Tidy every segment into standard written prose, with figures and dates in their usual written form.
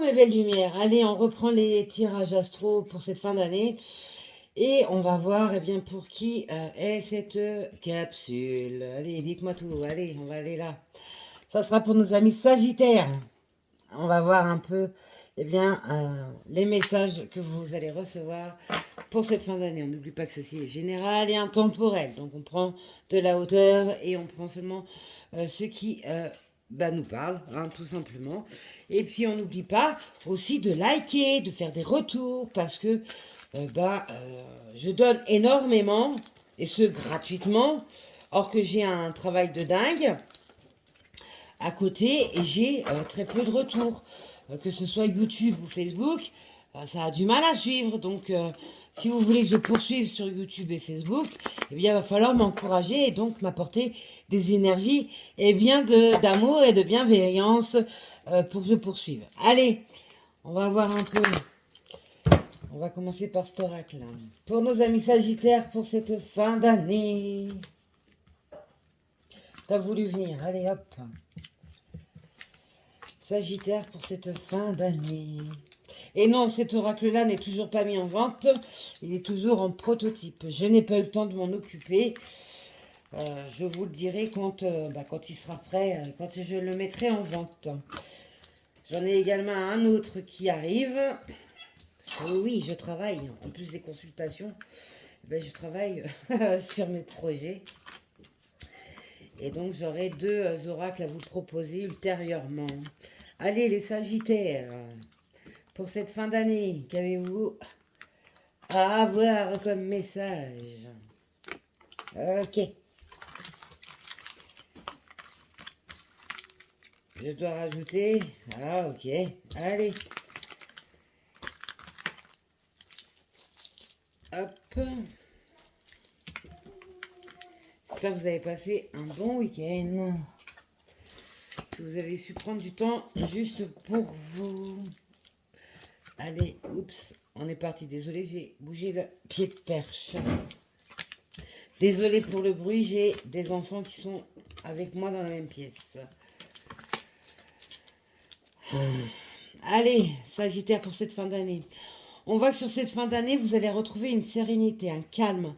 mes belles lumières, allez, on reprend les tirages astro pour cette fin d'année et on va voir eh bien, pour qui est cette capsule. Allez, dites-moi tout, allez, on va aller là. Ça sera pour nos amis Sagittaires. On va voir un peu eh bien, les messages que vous allez recevoir pour cette fin d'année. On n'oublie pas que ceci est général et intemporel. Donc on prend de la hauteur et on prend seulement ce qui nous parle, hein, tout simplement. Et puis on n'oublie pas aussi de liker, de faire des retours parce que je donne énormément et ce gratuitement. Or que j'ai un travail de dingue à côté et j'ai très peu de retours. Que ce soit YouTube ou Facebook, ça a du mal à suivre. Donc, si vous voulez que je poursuive sur YouTube et Facebook, eh bien, il va falloir m'encourager et donc m'apporter des énergies et bien d'amour et de bienveillance pour que je poursuive. Allez, on va voir un peu. On va commencer par cet oracle. Pour nos amis Sagittaires, pour cette fin d'année. T'as voulu venir, allez hop. Sagittaire pour cette fin d'année. Et non, cet oracle-là n'est toujours pas mis en vente. Il est toujours en prototype. Je n'ai pas eu le temps de m'en occuper. Je vous le dirai quand il sera prêt, quand je le mettrai en vente. J'en ai également un autre qui arrive. Parce que oui, je travaille. En plus des consultations, je travaille sur mes projets. Et donc, j'aurai deux oracles à vous proposer ultérieurement. Allez, les Sagittaires, pour cette fin d'année, qu'avez-vous à avoir comme message? Ok. Je dois rajouter... Ah, ok. Allez. Hop. J'espère que vous avez passé un bon week-end. Que vous avez su prendre du temps juste pour vous. Allez, oups, on est parti. Désolé, j'ai bougé le pied de perche. Désolé pour le bruit, j'ai des enfants qui sont avec moi dans la même pièce. Allez, Sagittaire, pour cette fin d'année. On voit que sur cette fin d'année, vous allez retrouver une sérénité, un calme.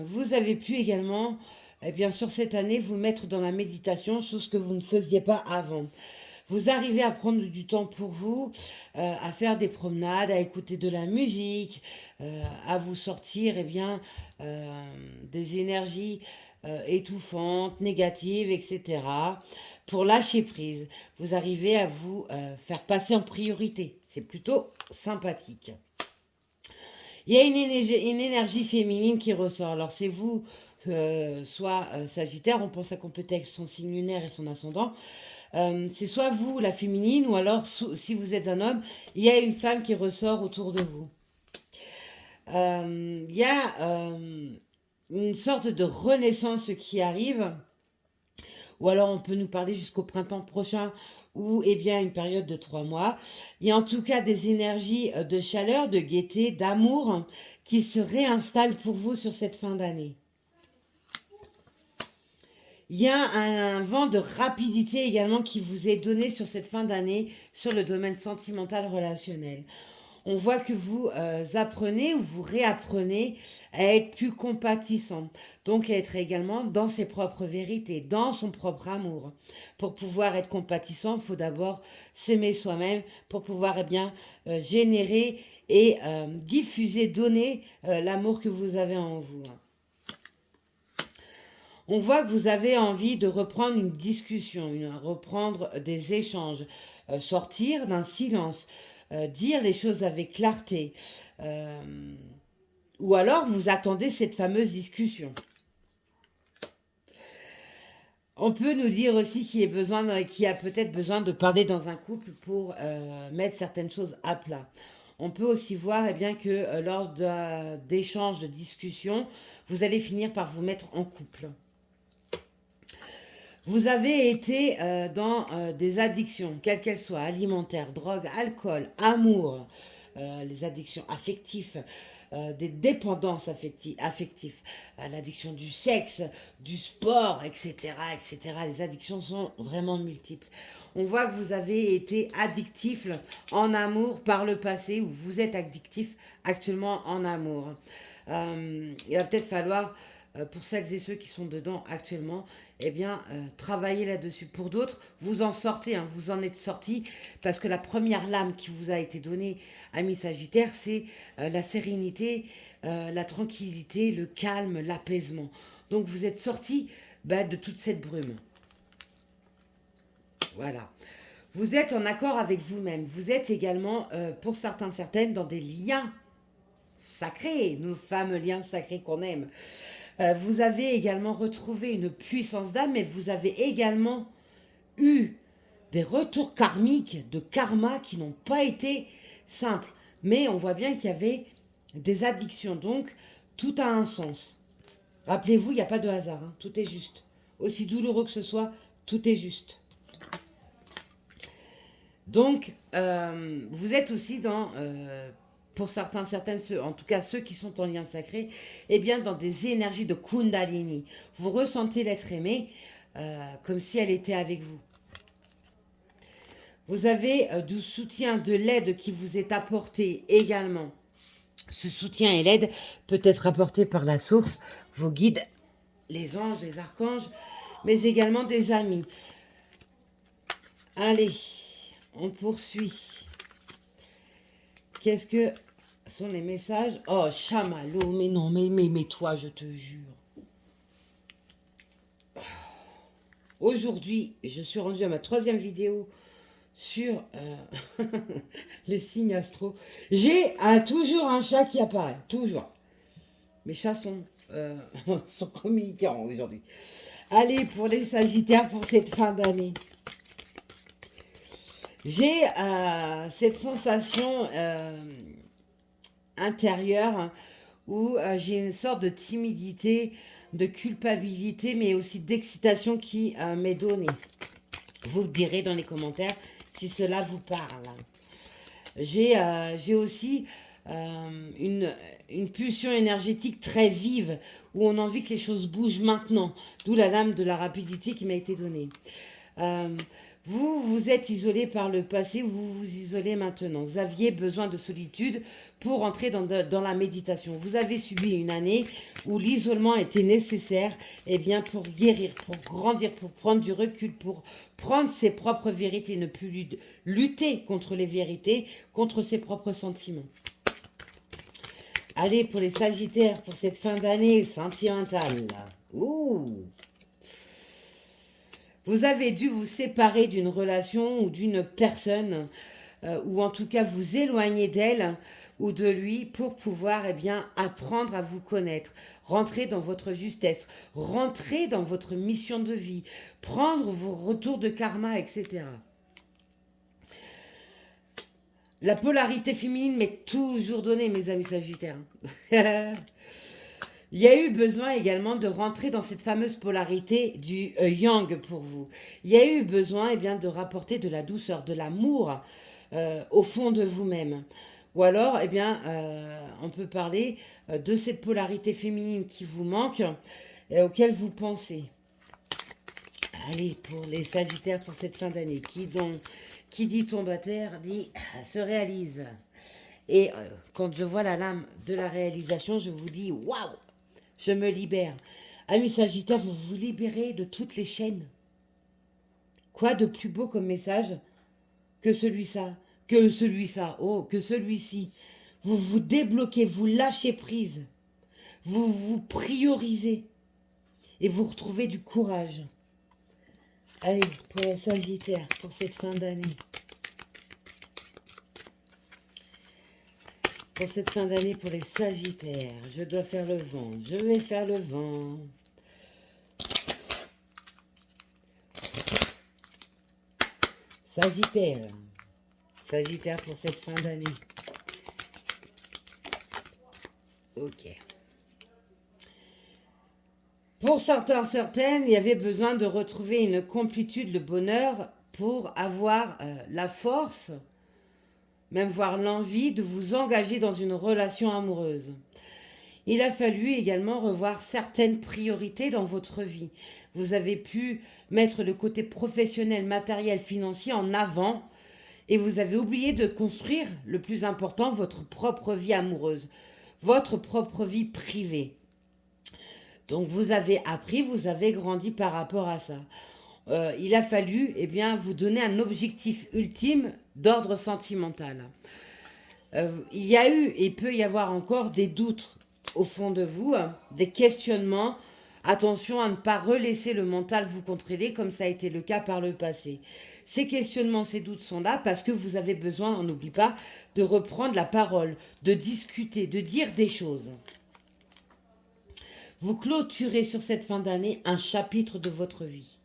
Vous avez pu également, sur cette année, vous mettre dans la méditation, chose que vous ne faisiez pas avant. Vous arrivez à prendre du temps pour vous, à faire des promenades, à écouter de la musique, à vous sortir des énergies étouffantes, négatives, etc. Pour lâcher prise, vous arrivez à vous faire passer en priorité. C'est plutôt sympathique. Il y a une énergie féminine qui ressort. Alors c'est vous, soit Sagittaire, on pense à compléter avec son signe lunaire et son ascendant. C'est soit vous, la féminine, ou alors si vous êtes un homme, il y a une femme qui ressort autour de vous. Il y a une sorte de renaissance qui arrive, ou alors on peut nous parler jusqu'au printemps prochain, ou une période de 3 mois. Il y a en tout cas des énergies de chaleur, de gaieté, d'amour qui se réinstallent pour vous sur cette fin d'année. Il y a un vent de rapidité également qui vous est donné sur cette fin d'année sur le domaine sentimental relationnel. On voit que vous apprenez ou vous réapprenez à être plus compatissant. Donc à être également dans ses propres vérités, dans son propre amour. Pour pouvoir être compatissant, il faut d'abord s'aimer soi-même pour pouvoir générer et diffuser, donner l'amour que vous avez en vous. On voit que vous avez envie de reprendre une discussion, reprendre des échanges, sortir d'un silence, dire les choses avec clarté. Ou alors vous attendez cette fameuse discussion. On peut nous dire aussi qu'il y a peut-être besoin de parler dans un couple pour mettre certaines choses à plat. On peut aussi voir que lors d'échanges, de discussions, vous allez finir par vous mettre en couple. Vous avez été dans des addictions, quelles qu'elles soient, alimentaires, drogue, alcool, amour, les addictions affectives, des dépendances affectives, l'addiction du sexe, du sport, etc., etc. Les addictions sont vraiment multiples. On voit que vous avez été addictif en amour par le passé ou vous êtes addictif actuellement en amour. Il va peut-être falloir, pour celles et ceux qui sont dedans actuellement, eh bien, travailler là-dessus. Pour d'autres, vous en sortez, hein, vous en êtes sortis, parce que la première lame qui vous a été donnée, ami Sagittaire, c'est la sérénité, la tranquillité, le calme, l'apaisement. Donc vous êtes sortis de toute cette brume. Voilà. Vous êtes en accord avec vous-même. Vous êtes également, pour certains, certaines, dans des liens sacrés, nos fameux liens sacrés qu'on aime. Vous avez également retrouvé une puissance d'âme, mais vous avez également eu des retours karmiques, de karma qui n'ont pas été simples. Mais on voit bien qu'il y avait des addictions, donc tout a un sens. Rappelez-vous, il n'y a pas de hasard, hein, tout est juste. Aussi douloureux que ce soit, tout est juste. Donc, vous êtes aussi dans, pour certains, certaines, en tout cas ceux qui sont en lien sacré, eh bien dans des énergies de Kundalini. Vous ressentez l'être aimé comme si elle était avec vous. Vous avez du soutien, de l'aide qui vous est apporté également. Ce soutien et l'aide peut être apporté par la source, vos guides, les anges, les archanges, mais également des amis. Allez, on poursuit. Qu'est-ce que sont les messages? Oh, chamallow, mais non, mais toi, je te jure. Aujourd'hui, je suis rendue à ma 3e vidéo sur les signes astro. J'ai toujours un chat qui apparaît, toujours. Mes chats sont, sont communicants aujourd'hui. Allez, pour les Sagittaires, pour cette fin d'année. J'ai cette sensation intérieure où j'ai une sorte de timidité, de culpabilité, mais aussi d'excitation qui m'est donnée. Vous me direz dans les commentaires si cela vous parle. J'ai aussi une pulsion énergétique très vive où on a envie que les choses bougent maintenant. D'où la lame de la rapidité qui m'a été donnée. Vous vous êtes isolé par le passé, vous vous isolez maintenant. Vous aviez besoin de solitude pour entrer dans la méditation. Vous avez subi une année où l'isolement était nécessaire bien, pour guérir, pour grandir, pour prendre du recul, pour prendre ses propres vérités, ne plus lutter contre les vérités, contre ses propres sentiments. Allez, pour les Sagittaires, pour cette fin d'année sentimentale. Ouh! Vous avez dû vous séparer d'une relation ou d'une personne, ou en tout cas vous éloigner d'elle ou de lui pour pouvoir apprendre à vous connaître, rentrer dans votre justesse, rentrer dans votre mission de vie, prendre vos retours de karma, etc. La polarité féminine m'est toujours donnée, mes amis Sagittaires. Il y a eu besoin également de rentrer dans cette fameuse polarité du yang pour vous. Il y a eu besoin de rapporter de la douceur, de l'amour au fond de vous-même. Ou alors, on peut parler de cette polarité féminine qui vous manque et auquel vous pensez. Allez, pour les Sagittaires pour cette fin d'année, qui dit tombe à terre, dit se réalise. Et quand je vois la lame de la réalisation, je vous dis waouh! Je me libère. Amis Sagittaires, vous vous libérez de toutes les chaînes. Quoi de plus beau comme message que celui-ci, que celui-ci. Vous vous débloquez, vous lâchez prise. Vous vous priorisez. Et vous retrouvez du courage. Allez, pour les Sagittaires, pour cette fin d'année. Pour cette fin d'année, pour les Sagittaires, je dois faire le vent. Je vais faire le vent. Sagittaire. Sagittaire pour cette fin d'année. Ok. Pour certains, certaines, il y avait besoin de retrouver une complétude, le bonheur, pour avoir la force même voire l'envie de vous engager dans une relation amoureuse. Il a fallu également revoir certaines priorités dans votre vie. Vous avez pu mettre le côté professionnel, matériel, financier en avant et vous avez oublié de construire le plus important, votre propre vie amoureuse, votre propre vie privée. Donc vous avez appris, vous avez grandi par rapport à ça. Il a fallu vous donner un objectif ultime d'ordre sentimental. Il y a eu et peut y avoir encore des doutes au fond de vous, des questionnements. Attention à ne pas relaisser le mental vous contrôler comme ça a été le cas par le passé. Ces questionnements, ces doutes sont là parce que vous avez besoin, on n'oublie pas, de reprendre la parole, de discuter, de dire des choses. Vous clôturez sur cette fin d'année un chapitre de votre vie.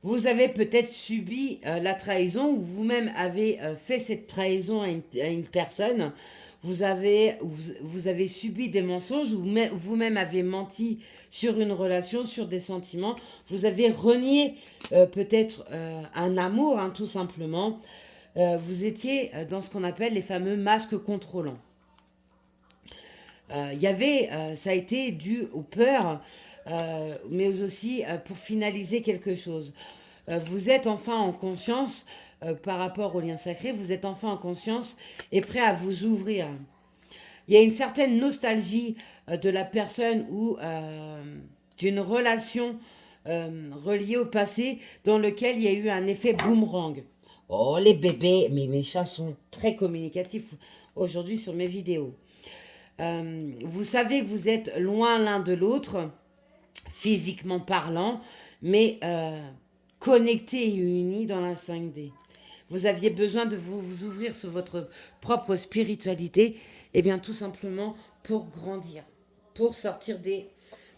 Vous avez peut-être subi la trahison ou vous-même avez fait cette trahison à une personne. Vous avez subi des mensonges ou vous-même avez menti sur une relation, sur des sentiments. Vous avez renié peut-être un amour, hein, tout simplement. Vous étiez dans ce qu'on appelle les fameux masques contrôlants. Ça a été dû aux peurs, mais aussi pour finaliser quelque chose. Vous êtes enfin en conscience par rapport au lien sacré, vous êtes enfin en conscience et prêt à vous ouvrir. Il y a une certaine nostalgie de la personne ou d'une relation reliée au passé dans lequel il y a eu un effet boomerang. Oh les bébés, mais mes chats sont très communicatifs aujourd'hui sur mes vidéos. Vous savez que vous êtes loin l'un de l'autre, physiquement parlant, mais connectés et unis dans la 5D. Vous aviez besoin de vous ouvrir sur votre propre spiritualité, et bien tout simplement pour grandir, pour sortir des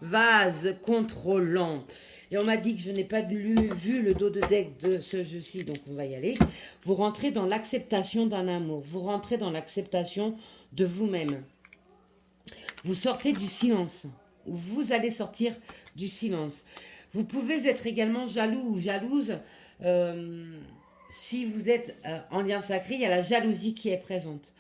vases contrôlants. Et on m'a dit que je n'ai pas vu le dos de deck de ce jeu-ci, donc on va y aller. Vous rentrez dans l'acceptation d'un amour, vous rentrez dans l'acceptation de vous-même. Vous sortez du silence, ou vous allez sortir du silence. Vous pouvez être également jaloux ou jalouse. Si vous êtes en lien sacré, il y a la jalousie qui est présente.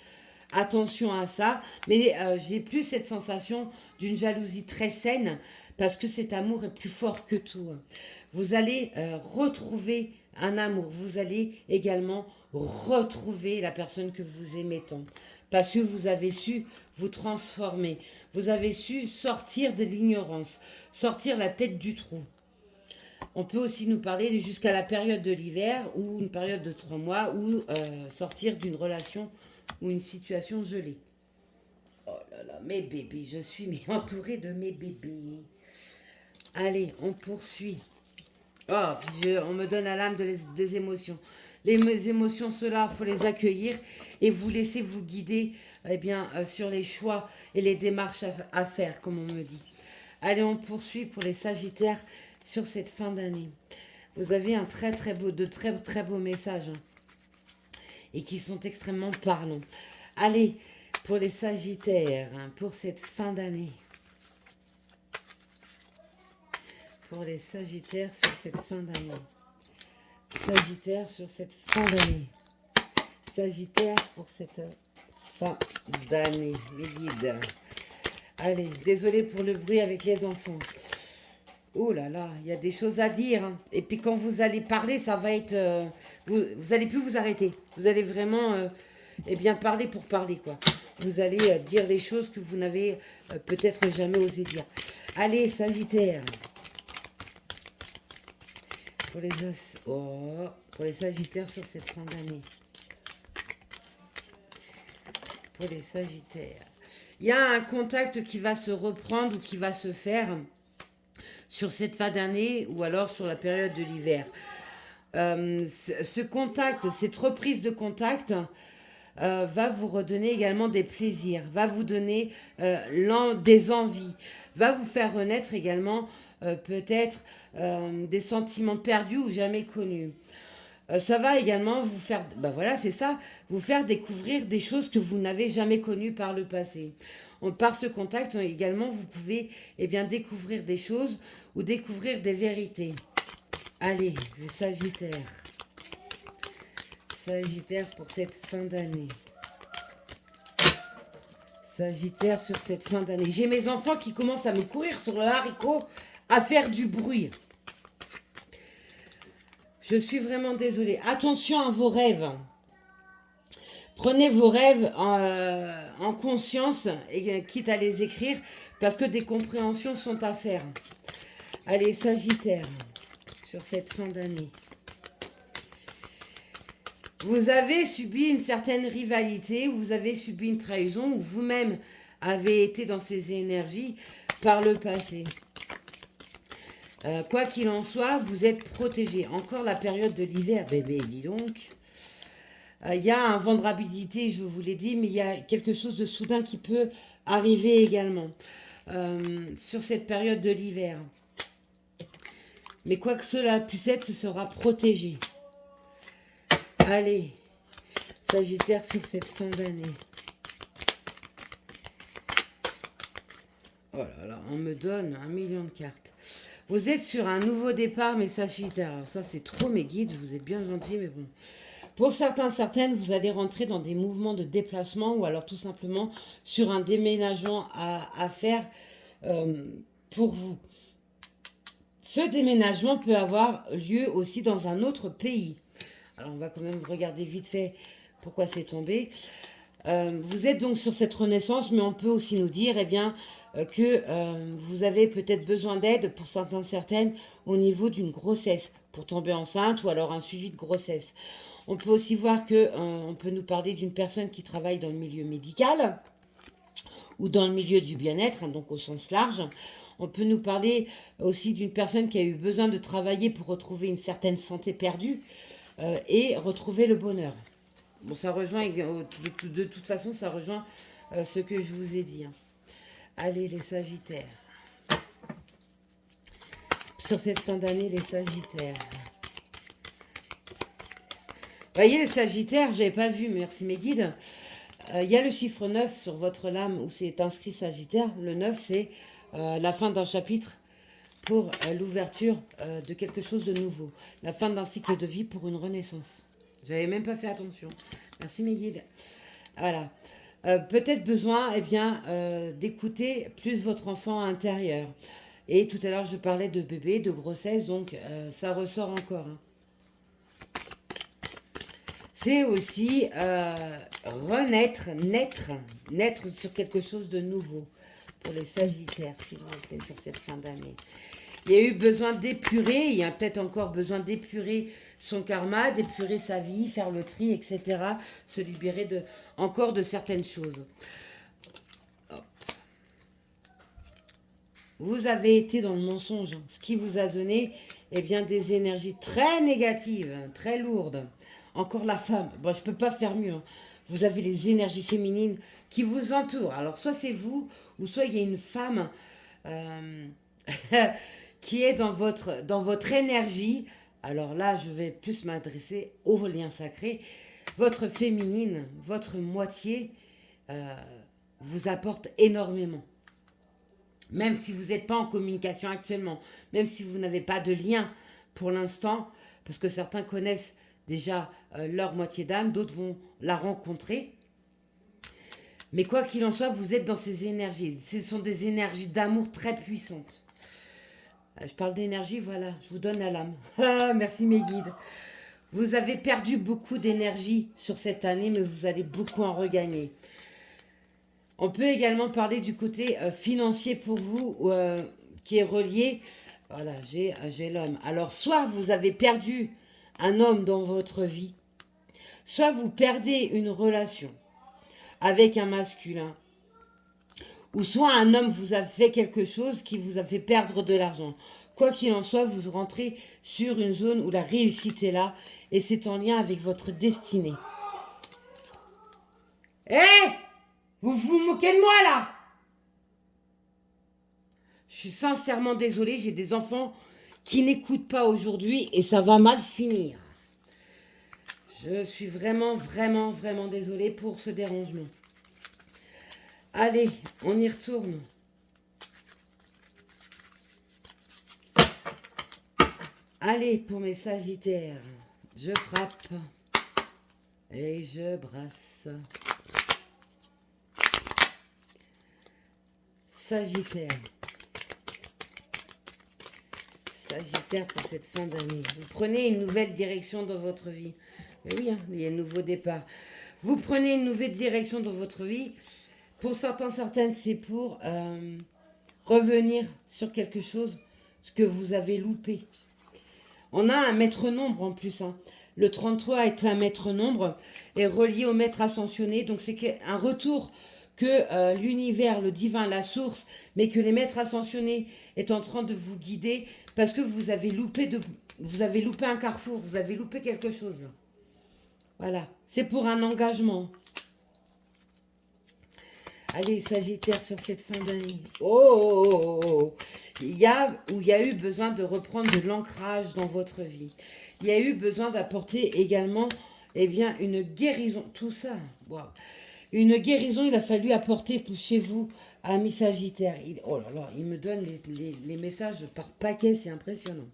Attention à ça, mais j'ai plus cette sensation d'une jalousie très saine parce que cet amour est plus fort que tout. Vous allez retrouver un amour, vous allez également retrouver la personne que vous aimez tant parce que vous avez su vous transformer, vous avez su sortir de l'ignorance, sortir la tête du trou. On peut aussi nous parler jusqu'à la période de l'hiver ou une période de 3 mois ou sortir d'une relation ou une situation gelée. Oh là là, mes bébés, je suis entourée de mes bébés. Allez, on poursuit. Oh, puis on me donne à l'âme des émotions. Les émotions, ceux-là, il faut les accueillir et vous laisser vous guider sur les choix et les démarches à faire, comme on me dit. Allez, on poursuit pour les Sagittaires sur cette fin d'année. Vous avez un très beaux messages hein, et qui sont extrêmement parlants. Allez, pour les Sagittaires, hein, pour cette fin d'année. Pour les Sagittaires sur cette fin d'année. Sagittaire sur cette fin d'année. Sagittaire pour cette fin d'année. Mes guides. Allez, désolé pour le bruit avec les enfants. Oh là là, il y a des choses à dire. Hein. Et puis quand vous allez parler, ça va être... vous allez plus vous arrêter. Vous allez vraiment parler pour parler, quoi. Vous allez dire des choses que vous n'avez peut-être jamais osé dire. Allez, Sagittaire. Pour les Sagittaires sur cette fin d'année. Pour les Sagittaires. Il y a un contact qui va se reprendre ou qui va se faire sur cette fin d'année ou alors sur la période de l'hiver. Ce contact, cette reprise de contact va vous redonner également des plaisirs, va vous donner des envies, va vous faire renaître également peut-être des sentiments perdus ou jamais connus. Ça va également vous faire, vous faire découvrir des choses que vous n'avez jamais connues par le passé. Par ce contact, également, vous pouvez découvrir des choses ou découvrir des vérités. Allez, les Sagittaires. Sagittaire pour cette fin d'année. Sagittaire sur cette fin d'année. J'ai mes enfants qui commencent à me courir sur le haricot, à faire du bruit. Je suis vraiment désolée. Attention à vos rêves. Prenez vos rêves en conscience, et quitte à les écrire, parce que des compréhensions sont à faire. Allez, Sagittaire, sur cette fin d'année. Vous avez subi une certaine rivalité, vous avez subi une trahison, ou vous-même avez été dans ces énergies par le passé. Quoi qu'il en soit, vous êtes protégé. Encore la période de l'hiver, bébé, dis donc. Il y a un vent de rapidité, je vous l'ai dit, mais il y a quelque chose de soudain qui peut arriver également sur cette période de l'hiver. Mais quoi que cela puisse être, ce sera protégé. Allez, Sagittaire sur cette fin d'année. Oh là là, on me donne 1 million de cartes. Vous êtes sur un nouveau départ, mes Sagittaires. Alors ça, c'est trop mes guides, vous êtes bien gentils, mais bon. Pour certains, certaines, vous allez rentrer dans des mouvements de déplacement ou alors tout simplement sur un déménagement à faire pour vous. Ce déménagement peut avoir lieu aussi dans un autre pays. Alors, on va quand même regarder vite fait pourquoi c'est tombé. Vous êtes donc sur cette renaissance, mais on peut aussi nous dire que vous avez peut-être besoin d'aide pour certains, certaines au niveau d'une grossesse, pour tomber enceinte ou alors un suivi de grossesse. On peut aussi voir on peut nous parler d'une personne qui travaille dans le milieu médical ou dans le milieu du bien-être, donc au sens large. On peut nous parler aussi d'une personne qui a eu besoin de travailler pour retrouver une certaine santé perdue et retrouver le bonheur. Bon, ça rejoint, de toute façon, ça rejoint ce que je vous ai dit. Allez, les Sagittaires. Sur cette fin d'année, les Sagittaires. Vous voyez, les Sagittaires, je n'avais pas vu, merci mes guides. Il y a le chiffre 9 sur votre lame où c'est inscrit Sagittaire. Le 9, c'est la fin d'un chapitre pour l'ouverture de quelque chose de nouveau. La fin d'un cycle de vie pour une renaissance. J'avais même pas fait attention. Merci mes guides. Voilà. Peut-être besoin d'écouter plus votre enfant intérieur. Et tout à l'heure, je parlais de bébé, de grossesse, donc ça ressort encore. C'est aussi renaître, naître sur quelque chose de nouveau pour les Sagittaires, s'il vous plaît, sur cette fin d'année. Il y a eu besoin d'épurer, il y a peut-être encore besoin d'épurer son karma, d'épurer sa vie, faire le tri, etc. Se libérer encore de certaines choses. Vous avez été dans le mensonge, ce qui vous a donné des énergies très négatives, très lourdes. Encore la femme, bon, je ne peux pas faire mieux. Vous avez les énergies féminines qui vous entourent. Alors soit c'est vous, ou soit il y a une femme qui est dans votre énergie. Alors là, je vais plus m'adresser au lien sacré. Votre féminine, votre moitié vous apporte énormément. Même si vous n'êtes pas en communication actuellement, même si vous n'avez pas de lien pour l'instant, parce que certains connaissent déjà leur moitié d'âme, d'autres vont la rencontrer. Mais quoi qu'il en soit, vous êtes dans ces énergies. Ce sont des énergies d'amour très puissantes. Je parle d'énergie, voilà, je vous donne la lame. Ah, merci mes guides. Vous avez perdu beaucoup d'énergie sur cette année, mais vous allez beaucoup en regagner. On peut également parler du côté financier pour vous, qui est relié. Voilà, j'ai l'homme. Alors, soit vous avez perdu un homme dans votre vie, soit vous perdez une relation avec un masculin, ou soit un homme vous a fait quelque chose qui vous a fait perdre de l'argent. Quoi qu'il en soit, vous rentrez sur une zone où la réussite est là, et c'est en lien avec votre destinée. Hé, vous vous moquez de moi là? Je suis sincèrement désolée, j'ai des enfants qui n'écoutent pas aujourd'hui et ça va mal finir. Je suis vraiment, vraiment, vraiment désolée pour ce dérangement. Allez, on y retourne. Allez, pour mes Sagittaires, je frappe. Et je brasse. Sagittaire. Sagittaire pour cette fin d'année. Vous prenez une nouvelle direction dans votre vie. Mais oui, hein, il y a un nouveau départ. Vous prenez une nouvelle direction dans votre vie. Pour certains, certaines, c'est pour revenir sur quelque chose ce que vous avez loupé. On a un maître nombre en plus. Hein. Le 33 est un maître nombre et relié au maître ascensionné. Donc c'est un retour que l'univers, le divin, la source, mais que les maîtres ascensionnés est en train de vous guider parce que vous avez loupé un carrefour, vous avez loupé quelque chose. Là. Voilà, c'est pour un engagement. Allez, Sagittaire, sur cette fin d'année. Oh, il y a eu besoin de reprendre de l'ancrage dans votre vie. Il y a eu besoin d'apporter également, eh bien, une guérison. Tout ça, waouh. Une guérison, il a fallu apporter chez vous, amis Sagittaire. Oh là là, il me donne les messages par paquet, c'est impressionnant.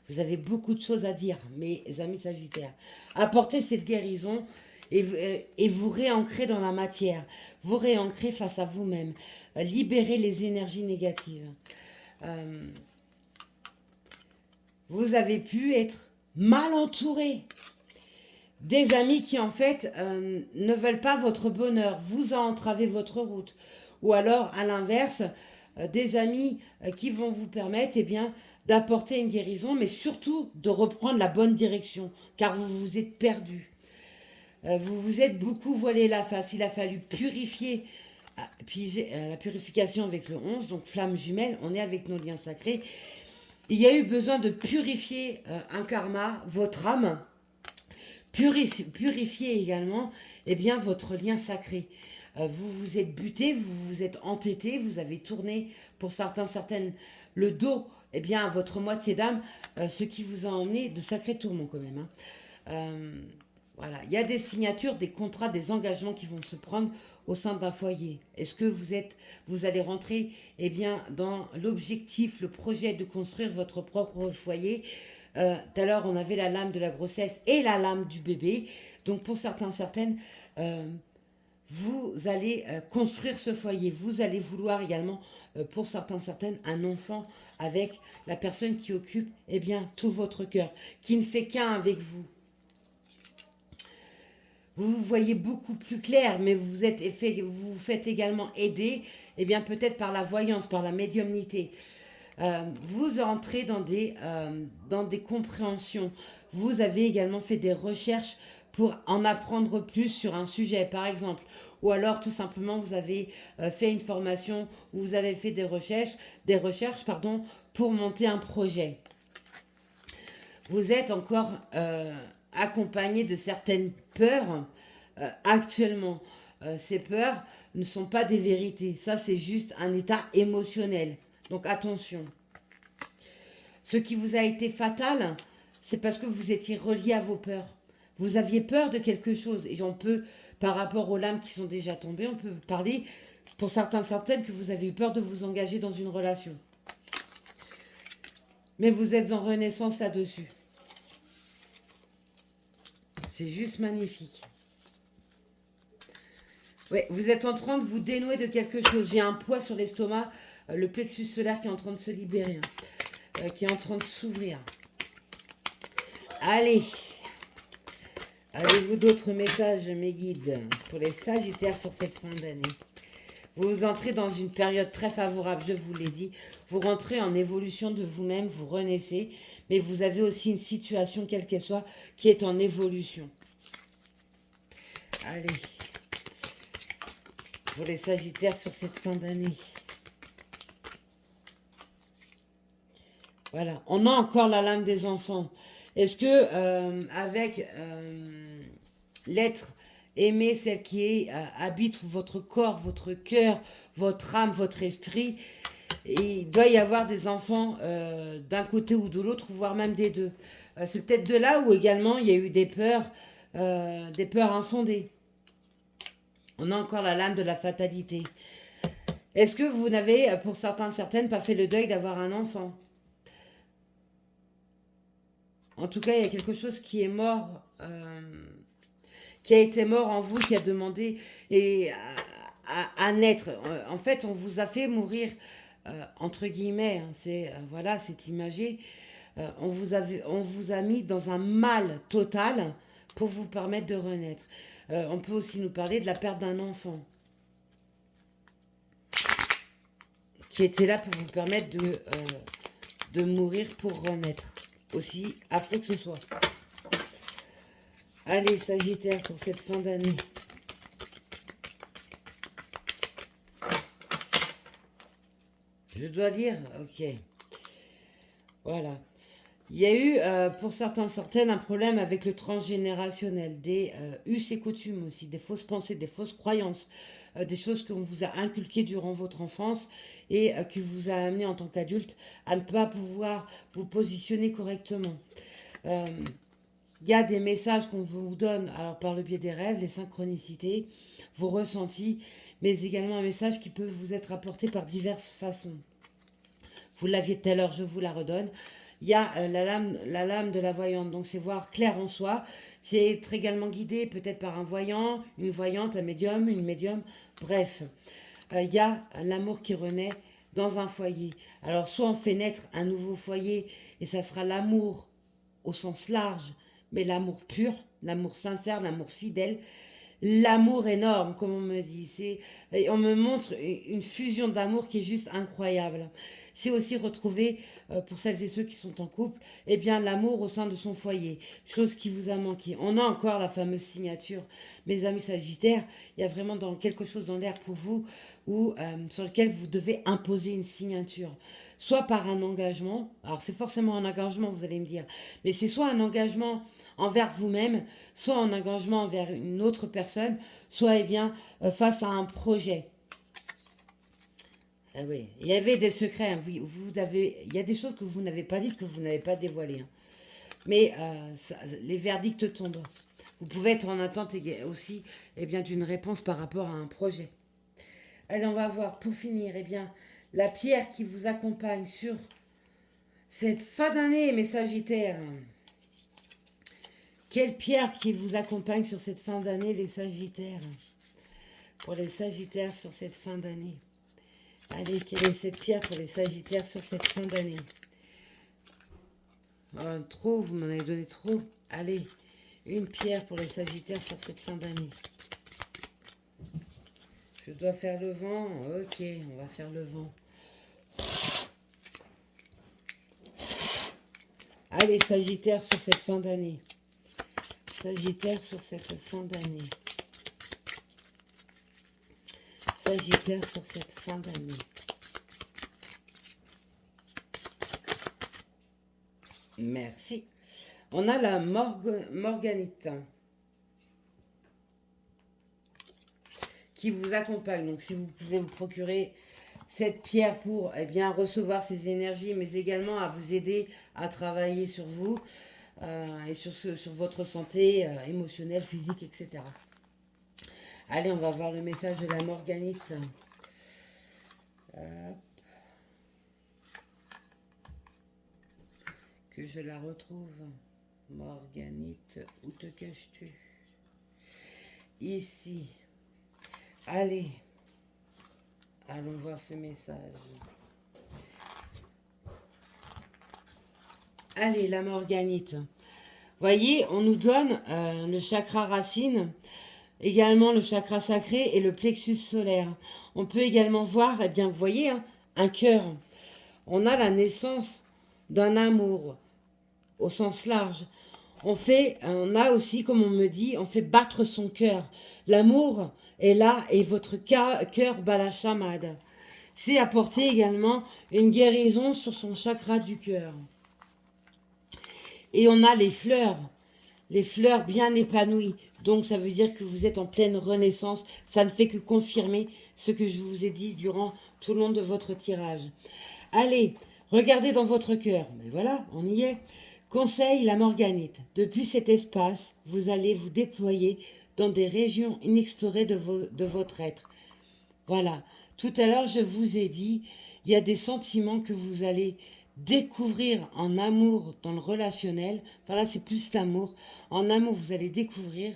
Vous avez beaucoup de choses à dire, mes amis Sagittaires. Apportez cette guérison et vous réancrer dans la matière. Vous réancrer face à vous-même. Libérez les énergies négatives. Vous avez pu être mal entouré. Des amis qui, en fait, ne veulent pas votre bonheur, vous a entravé votre route. Ou alors, à l'inverse, des amis qui vont vous permettre, eh bien, d'apporter une guérison, mais surtout de reprendre la bonne direction, car vous vous êtes perdu. Vous vous êtes beaucoup voilé la face. Il a fallu purifier. Puis la purification avec le 11, donc flamme jumelle, on est avec nos liens sacrés. Il y a eu besoin de purifier un karma, votre âme, purifier également eh bien, votre lien sacré. Vous vous êtes buté, vous vous êtes entêté, vous avez tourné pour certains, certaines le dos eh bien, à votre moitié d'âme, ce qui vous a emmené de sacrés tourments quand même. Hein. Voilà, il y a des signatures, des contrats, des engagements qui vont se prendre au sein d'un foyer. Est-ce que vous allez rentrer eh bien, dans l'objectif, le projet de construire votre propre foyer. Tout à l'heure, on avait la lame de la grossesse et la lame du bébé. Donc, pour certains, certaines, vous allez construire ce foyer. Vous allez vouloir également, pour certains, certaines, un enfant avec la personne qui occupe eh bien, tout votre cœur, qui ne fait qu'un avec vous. Vous vous voyez beaucoup plus clair, mais vous vous faites également aider, eh bien peut-être par la voyance, par la médiumnité. Vous entrez dans des compréhensions. Vous avez également fait des recherches pour en apprendre plus sur un sujet, par exemple. Ou alors tout simplement vous avez fait une formation ou vous avez fait des recherches pour monter un projet. Vous êtes encore accompagné de certaines peurs actuellement. Ces peurs ne sont pas des vérités. Ça, c'est juste un état émotionnel. Donc attention. Ce qui vous a été fatal, c'est parce que vous étiez relié à vos peurs. Vous aviez peur de quelque chose. Et on peut, par rapport aux lames qui sont déjà tombées, on peut parler, pour certains, certaines, que vous avez eu peur de vous engager dans une relation. Mais vous êtes en renaissance là-dessus. C'est juste magnifique. Ouais, vous êtes en train de vous dénouer de quelque chose. J'ai un poids sur l'estomac, le plexus solaire qui est en train de se libérer, qui est en train de s'ouvrir. Allez. Avez-vous d'autres messages, mes guides, pour les Sagittaires sur cette fin d'année? Vous entrez dans une période très favorable, je vous l'ai dit. Vous rentrez en évolution de vous-même, vous renaissez, mais vous avez aussi une situation, quelle qu'elle soit, qui est en évolution. Allez. Pour les Sagittaires sur cette fin d'année. Voilà. On a encore la lame des enfants. Est-ce que avec l'être aimé, celle qui habite votre corps, votre cœur, votre âme, votre esprit, il doit y avoir des enfants d'un côté ou de l'autre, voire même des deux. C'est peut-être de là où également il y a eu des peurs infondées. On a encore la lame de la fatalité. Est-ce que vous n'avez, pour certains, certaines, pas fait le deuil d'avoir un enfant? En tout cas, il y a quelque chose qui est mort qui a été mort en vous, qui a demandé et à naître. En fait, on vous a fait mourir, entre guillemets, hein, voilà, c'est imagé. On vous a mis dans un mal total pour vous permettre de renaître. On peut aussi nous parler de la perte d'un enfant qui était là pour vous permettre de mourir pour renaître. Aussi affreux que ce soit. Allez, Sagittaire, pour cette fin d'année. Je dois lire. Ok. Voilà. Il y a eu, pour certaines, un problème avec le transgénérationnel, des us et coutumes aussi, des fausses pensées, des fausses croyances, des choses qu'on vous a inculquées durant votre enfance et qui vous a amené en tant qu'adulte à ne pas pouvoir vous positionner correctement. Il y a des messages qu'on vous donne, alors par le biais des rêves, les synchronicités, vos ressentis, mais également un message qui peut vous être apporté par diverses façons. Vous l'aviez tout à l'heure, je vous la redonne. Il y a la lame de la voyante, donc c'est voir clair en soi. C'est être également guidé peut-être par un voyant, une voyante, un médium, une médium. Bref, il y a l'amour qui renaît dans un foyer. Alors soit on fait naître un nouveau foyer et ça sera l'amour au sens large, mais l'amour pur, l'amour sincère, l'amour fidèle, l'amour énorme, comme on me dit. On me montre une fusion d'amour qui est juste incroyable. C'est aussi retrouver, pour celles et ceux qui sont en couple, eh bien l'amour au sein de son foyer, chose qui vous a manqué. On a encore la fameuse signature, mes amis Sagittaires, il y a vraiment quelque chose dans l'air pour vous, sur lequel vous devez imposer une signature. Soit par un engagement, alors c'est forcément un engagement, vous allez me dire, mais c'est soit un engagement envers vous-même, soit un engagement envers une autre personne, soit eh bien, face à un projet. Ah oui, il y avait des secrets, hein. Il y a des choses que vous n'avez pas dites, que vous n'avez pas dévoilées, hein. Mais les verdicts tombent. Vous pouvez être en attente aussi eh bien, d'une réponse par rapport à un projet. Allez, on va voir pour finir eh bien, la pierre qui vous accompagne sur cette fin d'année, mes Sagittaires. Quelle pierre qui vous accompagne sur cette fin d'année, les Sagittaires? Pour les Sagittaires sur cette fin d'année. Allez, quelle est cette pierre pour les Sagittaires sur cette fin d'année? Trop, vous m'en avez donné trop. Allez, une pierre pour les Sagittaires sur cette fin d'année. Je dois faire le vent. Ok, on va faire le vent. Allez, Sagittaire sur cette fin d'année. Sagittaire sur cette fin d'année. Sagittaire sur cette fin d'année. Merci. On a la morganite qui vous accompagne. Donc, si vous pouvez vous procurer cette pierre pour eh bien, recevoir ces énergies, mais également à vous aider à travailler sur vous et sur votre santé émotionnelle, physique, etc. Allez, on va voir le message de la morganite. Que je la retrouve. Morganite, où te caches-tu? Ici. Allez. Allons voir ce message. Allez, la morganite. Voyez, on nous donne le chakra racine, également le chakra sacré et le plexus solaire. On peut également voir, eh bien, vous voyez, hein, un cœur. On a la naissance d'un amour au sens large. On a aussi, comme on me dit, on fait battre son cœur. L'amour est là et votre cœur bat la chamade. C'est apporter également une guérison sur son chakra du cœur. Et on a les fleurs bien épanouies. Donc ça veut dire que vous êtes en pleine renaissance. Ça ne fait que confirmer ce que je vous ai dit durant tout le long de votre tirage. Allez, regardez dans votre cœur. Mais voilà, on y est. Conseil la morganite. Depuis cet espace, vous allez vous déployer dans des régions inexplorées de votre être. Voilà. Tout à l'heure, je vous ai dit, il y a des sentiments que vous allez découvrir en amour dans le relationnel. Enfin là, c'est plus l'amour. En amour, vous allez découvrir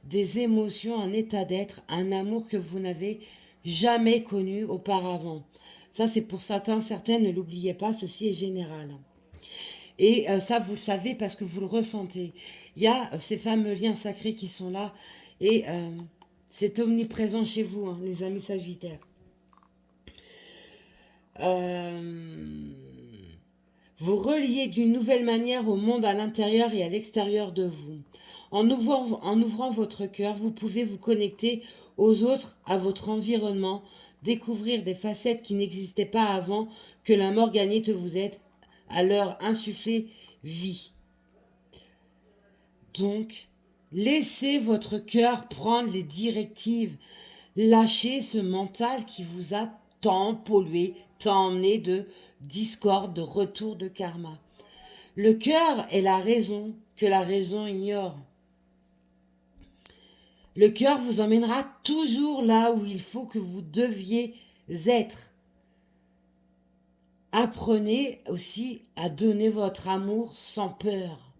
des émotions, un état d'être, un amour que vous n'avez jamais connu auparavant. Ça, c'est pour certains, certaines, ne l'oubliez pas, ceci est général. Et ça, vous le savez parce que vous le ressentez. Il y a ces fameux liens sacrés qui sont là et c'est omniprésent chez vous, hein, les amis sagittaires. Vous reliez d'une nouvelle manière au monde à l'intérieur et à l'extérieur de vous. En ouvrant votre cœur, vous pouvez vous connecter aux autres, à votre environnement, découvrir des facettes qui n'existaient pas avant que la morganite vous aide à leur insuffler vie. Donc, laissez votre cœur prendre les directives. Lâchez ce mental qui vous a tant pollué, tant emmené de discorde, de retour de karma. Le cœur est la raison que la raison ignore. Le cœur vous emmènera toujours là où il faut que vous deviez être. Apprenez aussi à donner votre amour sans peur.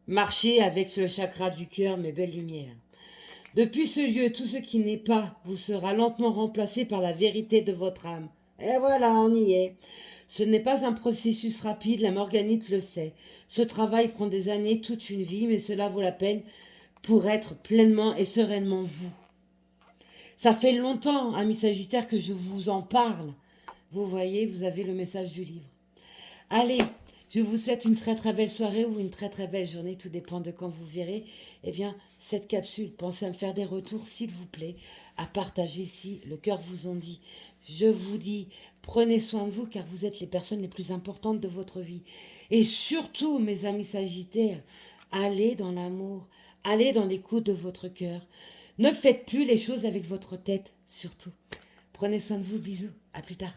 Marchez avec le chakra du cœur, mes belles lumières. Depuis ce lieu, tout ce qui n'est pas vous sera lentement remplacé par la vérité de votre âme. Et voilà, on y est. Ce n'est pas un processus rapide, la morganite le sait. Ce travail prend des années, toute une vie, mais cela vaut la peine pour être pleinement et sereinement vous. Ça fait longtemps, amis Sagittaires, que je vous en parle. Vous voyez, vous avez le message du livre. Allez, je vous souhaite une très très belle soirée ou une très très belle journée, tout dépend de quand vous verrez. Eh bien, cette capsule, pensez à me faire des retours, s'il vous plaît, à partager si le cœur vous en dit. Je vous dis, prenez soin de vous car vous êtes les personnes les plus importantes de votre vie. Et surtout, mes amis Sagittaires, allez dans l'amour, allez dans l'écoute de votre cœur. Ne faites plus les choses avec votre tête, surtout. Prenez soin de vous, bisous, à plus tard.